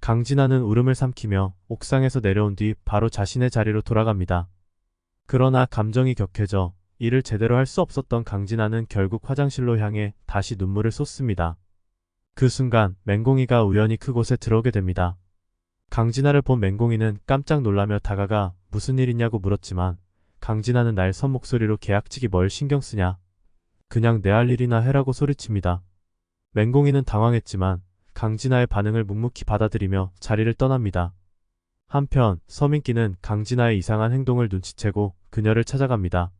강진아는 울음을 삼키며 옥상에서 내려온 뒤 바로 자신의 자리로 돌아갑니다. 그러나 감정이 격해져 일을 제대로 할 수 없었던 강진아는 결국 화장실로 향해 다시 눈물을 쏟습니다. 그 순간 맹공이가 우연히 그곳에 들어오게 됩니다. 강진아를 본 맹공이는 깜짝 놀라며 다가가 무슨 일 있냐고 물었지만 강진아는 날 선 목소리로 계약직이 뭘 신경 쓰냐. 그냥 내 할 일이나 해라고 소리칩니다. 맹공이는 당황했지만 강진아의 반응을 묵묵히 받아들이며 자리를 떠납니다. 한편 서민기는 강진아의 이상한 행동을 눈치채고 그녀를 찾아갑니다.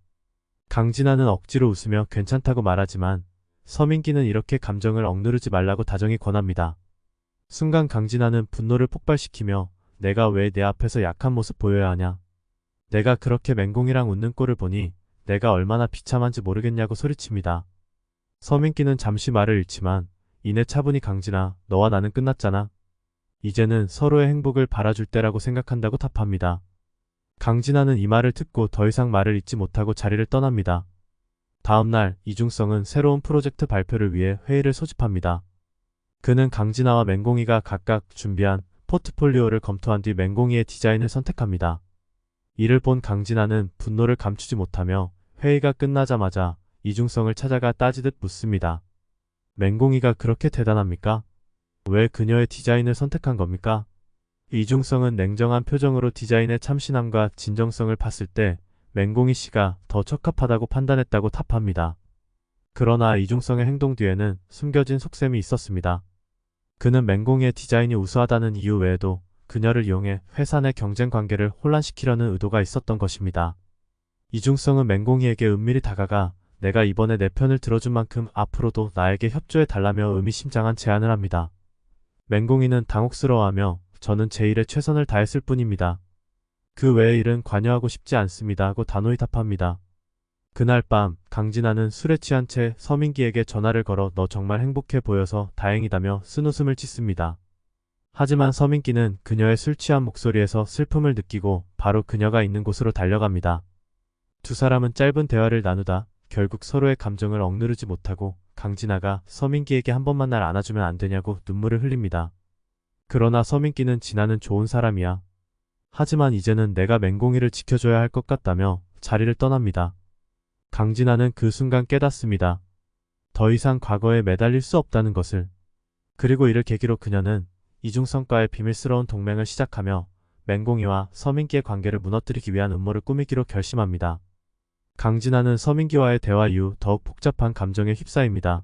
강진아는 억지로 웃으며 괜찮다고 말하지만 서민기는 이렇게 감정을 억누르지 말라고 다정히 권합니다. 순간 강진아는 분노를 폭발시키며 내가 왜 내 앞에서 약한 모습 보여야 하냐. 내가 그렇게 맹공이랑 웃는 꼴을 보니 내가 얼마나 비참한지 모르겠냐고 소리칩니다. 서민기는 잠시 말을 잃지만 이내 차분히 강진아, 너와 나는 끝났잖아. 이제는 서로의 행복을 바라줄 때라고 생각한다고 답합니다. 강진아는 이 말을 듣고 더 이상 말을 잇지 못하고 자리를 떠납니다. 다음날 이중성은 새로운 프로젝트 발표를 위해 회의를 소집합니다. 그는 강진아와 맹공이가 각각 준비한 포트폴리오를 검토한 뒤 맹공이의 디자인을 선택합니다. 이를 본 강진아는 분노를 감추지 못하며 회의가 끝나자마자 이중성을 찾아가 따지듯 묻습니다. 맹공이가 그렇게 대단합니까? 왜 그녀의 디자인을 선택한 겁니까? 이중성은 냉정한 표정으로 디자인의 참신함과 진정성을 봤을 때 맹공이 씨가 더 적합하다고 판단했다고 답합니다. 그러나 이중성의 행동 뒤에는 숨겨진 속셈이 있었습니다. 그는 맹공이의 디자인이 우수하다는 이유 외에도 그녀를 이용해 회사 내 경쟁 관계를 혼란시키려는 의도가 있었던 것입니다. 이중성은 맹공이에게 은밀히 다가가 내가 이번에 내 편을 들어준 만큼 앞으로도 나에게 협조해 달라며 의미심장한 제안을 합니다. 맹공이는 당혹스러워하며 저는 제 일에 최선을 다했을 뿐입니다. 그 외의 일은 관여하고 싶지 않습니다 하고 단호히 답합니다. 그날 밤 강진아는 술에 취한 채 서민기에게 전화를 걸어 너 정말 행복해 보여서 다행이다며 쓴웃음을 짓습니다. 하지만 서민기는 그녀의 술 취한 목소리에서 슬픔을 느끼고 바로 그녀가 있는 곳으로 달려갑니다. 두 사람은 짧은 대화를 나누다 결국 서로의 감정을 억누르지 못하고 강진아가 서민기에게 한 번만 날 안아주면 안 되냐고 눈물을 흘립니다. 그러나 서민기는 진아는 좋은 사람이야. 하지만 이제는 내가 맹공이를 지켜줘야 할 것 같다며 자리를 떠납니다. 강진아는 그 순간 깨닫습니다. 더 이상 과거에 매달릴 수 없다는 것을. 그리고 이를 계기로 그녀는 이중성과의 비밀스러운 동맹을 시작하며 맹공이와 서민기의 관계를 무너뜨리기 위한 음모를 꾸미기로 결심합니다. 강진아는 서민기와의 대화 이후 더욱 복잡한 감정에 휩싸입니다.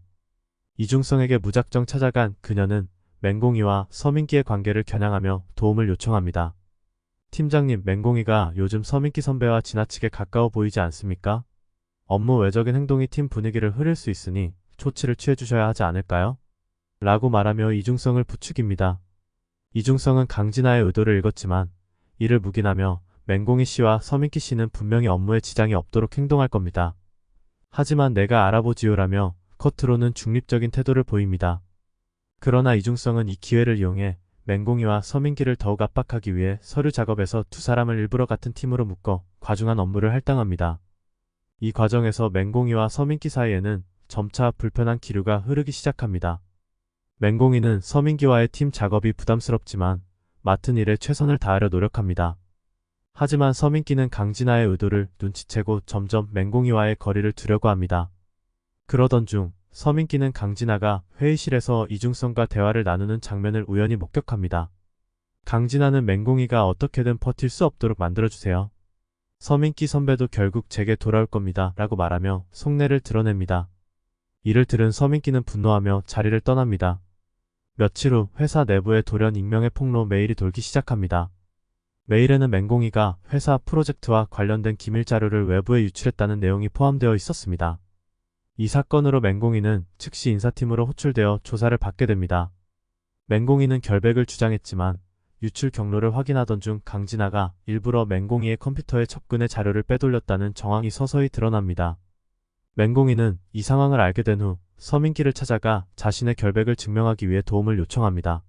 이중성에게 무작정 찾아간 그녀는 맹공이와 서민기의 관계를 겨냥하며 도움을 요청합니다. 팀장님, 맹공이가 요즘 서민기 선배와 지나치게 가까워 보이지 않습니까? 업무 외적인 행동이 팀 분위기를 흐릴 수 있으니 조치를 취해주셔야 하지 않을까요? 라고 말하며 이중성을 부추깁니다. 이중성은 강진아의 의도를 읽었지만 이를 묵인하며 맹공이 씨와 서민기 씨는 분명히 업무에 지장이 없도록 행동할 겁니다. 하지만 내가 알아보지요라며 겉으로는 중립적인 태도를 보입니다. 그러나 이중성은 이 기회를 이용해 맹공이와 서민기를 더욱 압박하기 위해 서류 작업에서 두 사람을 일부러 같은 팀으로 묶어 과중한 업무를 할당합니다. 이 과정에서 맹공이와 서민기 사이에는 점차 불편한 기류가 흐르기 시작합니다. 맹공이는 서민기와의 팀 작업이 부담스럽지만 맡은 일에 최선을 다하려 노력합니다. 하지만 서민기는 강진아의 의도를 눈치채고 점점 맹공이와의 거리를 두려고 합니다. 그러던 중 서민기는 강진아가 회의실에서 이중성과 대화를 나누는 장면을 우연히 목격합니다. 강진아는 맹공이가 어떻게든 버틸 수 없도록 만들어주세요. 서민기 선배도 결국 제게 돌아올 겁니다 라고 말하며 속내를 드러냅니다. 이를 들은 서민기는 분노하며 자리를 떠납니다. 며칠 후 회사 내부에 돌연 익명의 폭로 메일이 돌기 시작합니다. 메일에는 맹공이가 회사 프로젝트와 관련된 기밀 자료를 외부에 유출했다는 내용이 포함되어 있었습니다. 이 사건으로 맹공이는 즉시 인사팀으로 호출되어 조사를 받게 됩니다. 맹공이는 결백을 주장했지만 유출 경로를 확인하던 중 강진아가 일부러 맹공이의 컴퓨터에 접근해 자료를 빼돌렸다는 정황이 서서히 드러납니다. 맹공이는 이 상황을 알게 된 후 서민기를 찾아가 자신의 결백을 증명하기 위해 도움을 요청합니다.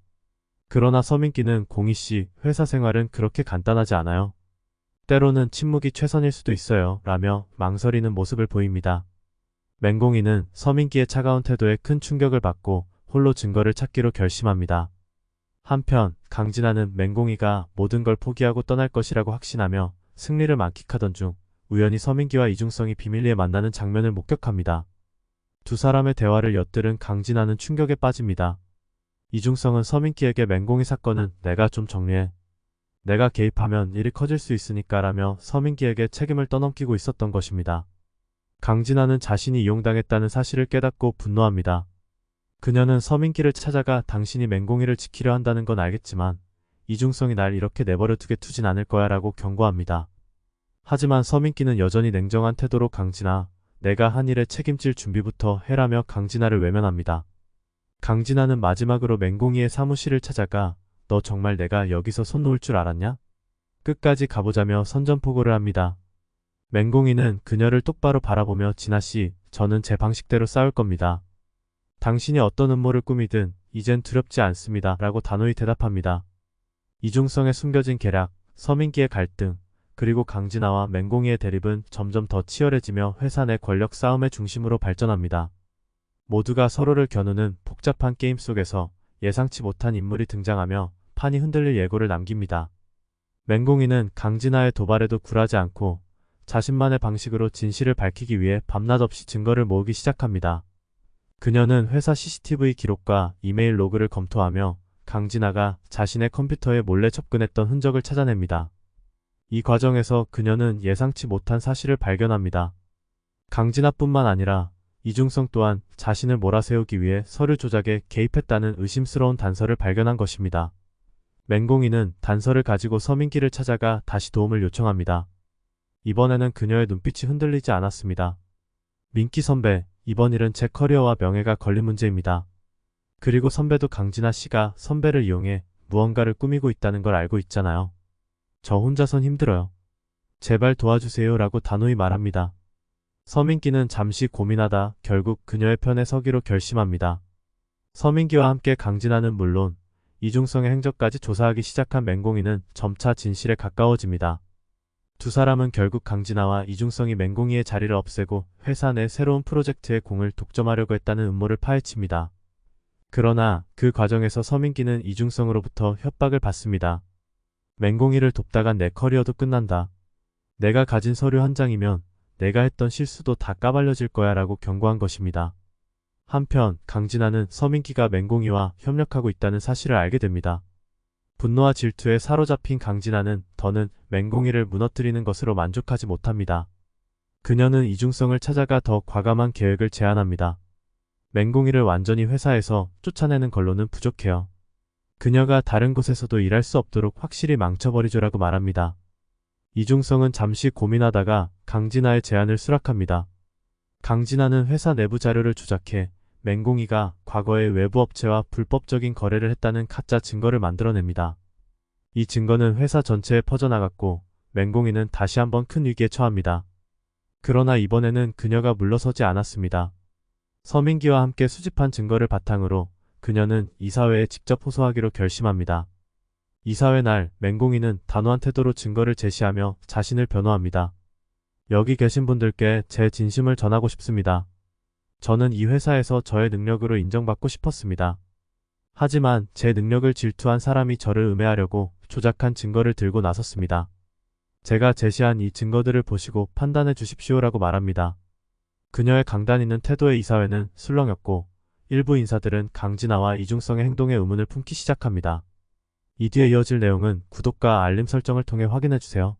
그러나 서민기는 공희씨, 회사 생활은 그렇게 간단하지 않아요. 때로는 침묵이 최선일 수도 있어요 라며 망설이는 모습을 보입니다. 맹공이는 서민기의 차가운 태도에 큰 충격을 받고 홀로 증거를 찾기로 결심합니다. 한편 강진아는 맹공이가 모든 걸 포기하고 떠날 것이라고 확신하며 승리를 만끽하던 중 우연히 서민기와 이중성이 비밀리에 만나는 장면을 목격합니다. 두 사람의 대화를 엿들은 강진아는 충격에 빠집니다. 이중성은 서민기에게 맹공이 사건은 내가 좀 정리해. 내가 개입하면 일이 커질 수 있으니까 라며 서민기에게 책임을 떠넘기고 있었던 것입니다. 강진아는 자신이 이용당했다는 사실을 깨닫고 분노합니다. 그녀는 서민기를 찾아가 당신이 맹공이를 지키려 한다는 건 알겠지만 이중성이 날 이렇게 내버려 두진 않을 거야 라고 경고합니다. 하지만 서민기는 여전히 냉정한 태도로 강진아, 내가 한 일에 책임질 준비부터 해라며 강진아를 외면합니다. 강진아는 마지막으로 맹공이의 사무실을 찾아가 너 정말 내가 여기서 손 놓을 줄 알았냐? 끝까지 가보자며 선전포고를 합니다. 맹공이는 그녀를 똑바로 바라보며 진아씨, 저는 제 방식대로 싸울 겁니다. 당신이 어떤 음모를 꾸미든 이젠 두렵지 않습니다. 라고 단호히 대답합니다. 이중성의 숨겨진 계략, 서민기의 갈등, 그리고 강진아와 맹공이의 대립은 점점 더 치열해지며 회사 내 권력 싸움의 중심으로 발전합니다. 모두가 서로를 겨누는 복잡한 게임 속에서 예상치 못한 인물이 등장하며 판이 흔들릴 예고를 남깁니다. 맹공이는 강진아의 도발에도 굴하지 않고 자신만의 방식으로 진실을 밝히기 위해 밤낮 없이 증거를 모으기 시작합니다. 그녀는 회사 CCTV 기록과 이메일 로그를 검토하며 강진아가 자신의 컴퓨터에 몰래 접근했던 흔적을 찾아냅니다. 이 과정에서 그녀는 예상치 못한 사실을 발견합니다. 강진아뿐만 아니라 이중성 또한 자신을 몰아세우기 위해 서류 조작에 개입했다는 의심스러운 단서를 발견한 것입니다. 맹공이는 단서를 가지고 서민기를 찾아가 다시 도움을 요청합니다. 이번에는 그녀의 눈빛이 흔들리지 않았습니다. 민기 선배, 이번 일은 제 커리어와 명예가 걸린 문제입니다. 그리고 선배도 강진아 씨가 선배를 이용해 무언가를 꾸미고 있다는 걸 알고 있잖아요. 저 혼자선 힘들어요. 제발 도와주세요 라고 단호히 말합니다. 서민기는 잠시 고민하다 결국 그녀의 편에 서기로 결심합니다. 서민기와 함께 강진아는 물론 이중성의 행적까지 조사하기 시작한 맹공이는 점차 진실에 가까워집니다. 두 사람은 결국 강진아와 이중성이 맹공이의 자리를 없애고 회사 내 새로운 프로젝트의 공을 독점하려고 했다는 음모를 파헤칩니다. 그러나 그 과정에서 서민기는 이중성으로부터 협박을 받습니다. 맹공이를 돕다간 내 커리어도 끝난다. 내가 가진 서류 한 장이면 내가 했던 실수도 다 까발려질 거야 라고 경고한 것입니다. 한편 강진아는 서민기가 맹공이와 협력하고 있다는 사실을 알게 됩니다. 분노와 질투에 사로잡힌 강진아는 더는 맹공이를 무너뜨리는 것으로 만족하지 못합니다. 그녀는 이중성을 찾아가 더 과감한 계획을 제안합니다. 맹공이를 완전히 회사에서 쫓아내는 걸로는 부족해요. 그녀가 다른 곳에서도 일할 수 없도록 확실히 망쳐버리죠라고 말합니다. 이중성은 잠시 고민하다가 강진아의 제안을 수락합니다. 강진아는 회사 내부 자료를 조작해 맹공이가 과거에 외부 업체와 불법적인 거래를 했다는 가짜 증거를 만들어냅니다. 이 증거는 회사 전체에 퍼져나갔고 맹공이는 다시 한번 큰 위기에 처합니다. 그러나 이번에는 그녀가 물러서지 않았습니다. 서민기와 함께 수집한 증거를 바탕으로 그녀는 이사회에 직접 호소하기로 결심합니다. 이사회 날 맹공이는 단호한 태도로 증거를 제시하며 자신을 변호합니다. 여기 계신 분들께 제 진심을 전하고 싶습니다. 저는 이 회사에서 저의 능력으로 인정받고 싶었습니다. 하지만 제 능력을 질투한 사람이 저를 음해하려고 조작한 증거를 들고 나섰습니다. 제가 제시한 이 증거들을 보시고 판단해 주십시오라고 말합니다. 그녀의 강단 있는 태도에 이사회는 술렁였고 일부 인사들은 강진아와 이중성의 행동에 의문을 품기 시작합니다. 이 뒤에 이어질 내용은 구독과 알림 설정을 통해 확인해 주세요.